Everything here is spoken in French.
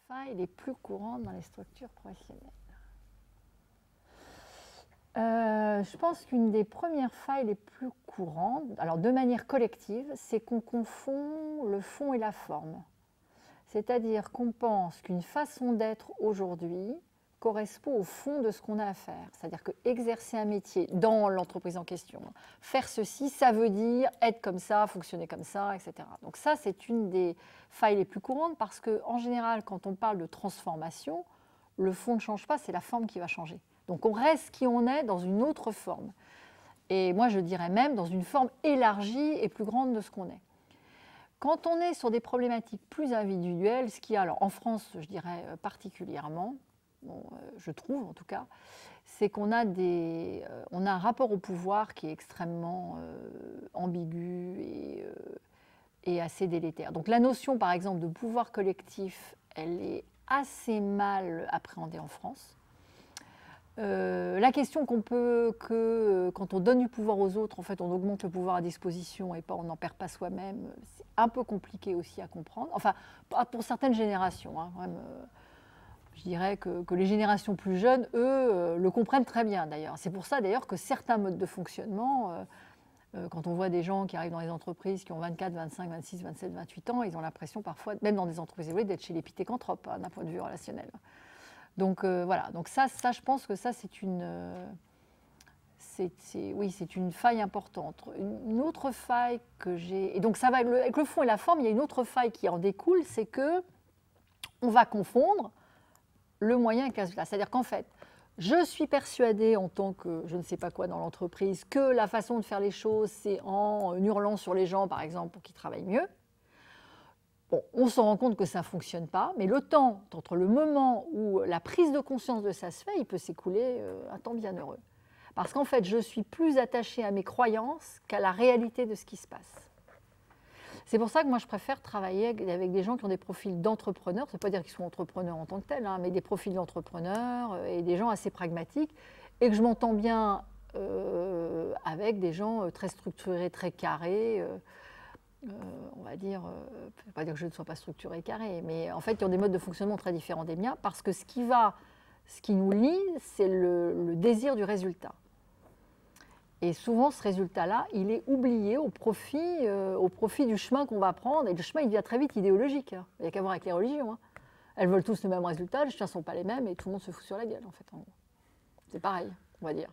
failles les plus courantes dans les structures professionnelles. Je pense qu'une des premières failles les plus courantes, alors de manière collective, c'est qu'on confond le fond et la forme. C'est-à-dire qu'on pense qu'une façon d'être aujourd'hui correspond au fond de ce qu'on a à faire. C'est-à-dire qu'exercer un métier dans l'entreprise en question, faire ceci, ça veut dire être comme ça, fonctionner comme ça, etc. Donc ça, c'est une des failles les plus courantes parce qu'en général, quand on parle de transformation, le fond ne change pas, c'est la forme qui va changer. Donc on reste qui on est dans une autre forme. Et moi, je dirais même dans une forme élargie et plus grande de ce qu'on est. Quand on est sur des problématiques plus individuelles, ce qui est, alors en France, je dirais particulièrement, je trouve en tout cas, c'est qu'on a, on a un rapport au pouvoir qui est extrêmement ambigu et assez délétère. Donc la notion, par exemple, de pouvoir collectif, elle est assez mal appréhendée en France. La question qu'on peut, que quand on donne du pouvoir aux autres, en fait, on augmente le pouvoir à disposition et on n'en perd pas soi-même, c'est un peu compliqué aussi à comprendre. Enfin, pour certaines générations. Hein, même, je dirais que les générations plus jeunes, eux, le comprennent très bien d'ailleurs. C'est pour ça d'ailleurs que certains modes de fonctionnement, quand on voit des gens qui arrivent dans les entreprises qui ont 24, 25, 26, 27, 28 ans, ils ont l'impression parfois, même dans des entreprises évoluées, d'être chez les pithécanthropes, hein, d'un point de vue relationnel. Donc voilà, donc ça, je pense que ça, c'est une faille importante. Une autre faille que j'ai, et donc ça va avec le fond et la forme, il y a une autre faille qui en découle, c'est que on va confondre le moyen avec le résultat. C'est-à-dire qu'en fait, je suis persuadée en tant que je ne sais pas quoi dans l'entreprise que la façon de faire les choses, c'est en hurlant sur les gens, par exemple, pour qu'ils travaillent mieux. Bon, on se rend compte que ça ne fonctionne pas, mais le temps entre le moment où la prise de conscience de ça se fait, il peut s'écouler un temps bien heureux. Parce qu'en fait, je suis plus attachée à mes croyances qu'à la réalité de ce qui se passe. C'est pour ça que moi, je préfère travailler avec des gens qui ont des profils d'entrepreneurs. Ça ne veut pas dire qu'ils sont entrepreneurs en tant que tels, hein, mais des profils d'entrepreneurs et des gens assez pragmatiques. Et que je m'entends bien avec des gens très structurés, très carrés. On va dire, je ne veux pas dire que je ne sois pas structurée et carrée, mais en fait, qui ont des modes de fonctionnement très différents des miens, parce que ce qui nous lie, c'est le désir du résultat. Et souvent, ce résultat-là, il est oublié au profit du chemin qu'on va prendre, et le chemin, il devient très vite idéologique. Hein. Il n'y a qu'à voir avec les religions. Hein. Elles veulent tous le même résultat, les chemins ne sont pas les mêmes, et tout le monde se fout sur la gueule, en fait. C'est pareil, on va dire.